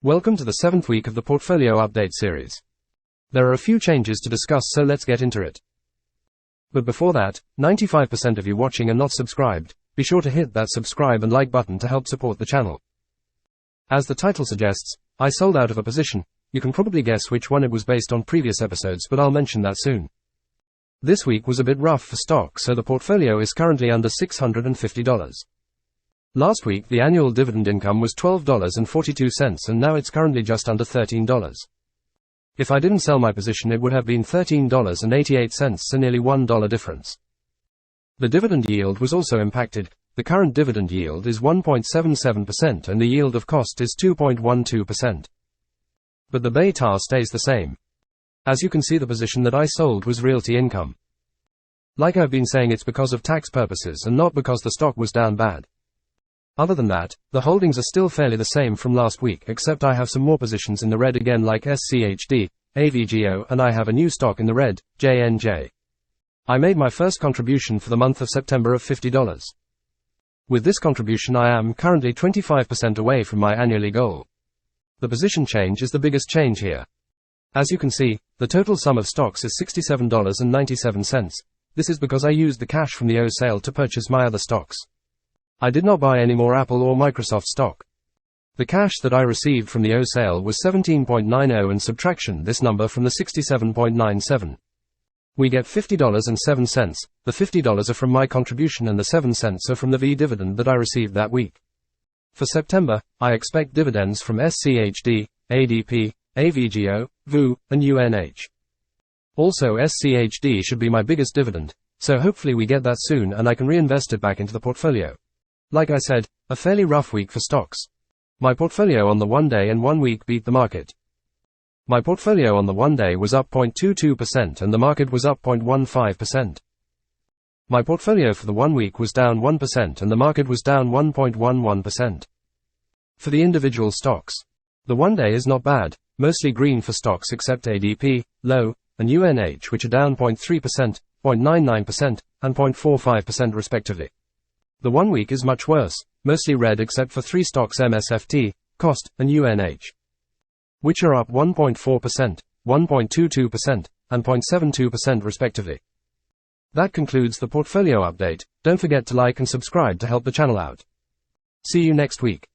Welcome to the 7th week of the Portfolio Update series. There are a few changes to discuss, so let's get into it. But before that, 95% of you watching are not subscribed. Be sure to hit that subscribe and like button to help support the channel. As the title suggests, I sold out of a position. You can probably guess which one it was based on previous episodes, but I'll mention that soon. This week was a bit rough for stock, so the portfolio is currently under $650. Last week the annual dividend income was $12.42 and now it's currently just under $13. If I didn't sell my position it would have been $13.88, so nearly $1 difference. The dividend yield was also impacted. The current dividend yield is 1.77% and the yield of cost is 2.12%. But the beta stays the same. As you can see, the position that I sold was realty income. Like I've been saying, it's because of tax purposes and not because the stock was down bad. Other than that, the holdings are still fairly the same from last week, except I have some more positions in the red again, like SCHD, AVGO, and I have a new stock in the red, JNJ. I made my first contribution for the month of September of $50. With this contribution I am currently 25% away from my annually goal. The position change is the biggest change here. As you can see, the total sum of stocks is $67.97. This is because I used the cash from the O sale to purchase my other stocks. I did not buy any more Apple or Microsoft stock. The cash that I received from the O sale was $17.90 and subtraction this number from the $67.97. We get $50.07. The $50 are from my contribution and the 7 cents are from the V dividend that I received that week. For September, I expect dividends from SCHD, ADP, AVGO, VU, and UNH. Also SCHD should be my biggest dividend, so hopefully we get that soon and I can reinvest it back into the portfolio. Like I said, a fairly rough week for stocks. My portfolio on the 1 day and 1 week beat the market. My portfolio on the 1 day was up 0.22% and the market was up 0.15%. My portfolio for the 1 week was down 1% and the market was down 1.11%. For the individual stocks, the 1 day is not bad, mostly green for stocks except ADP, LO, and UNH, which are down 0.3%, 0.99%, and 0.45% respectively. The 1 week is much worse, mostly red except for 3 stocks, MSFT, Cost, and UNH, which are up 1.4%, 1.22%, and 0.72% respectively. That concludes the portfolio update. Don't forget to like and subscribe to help the channel out. See you next week.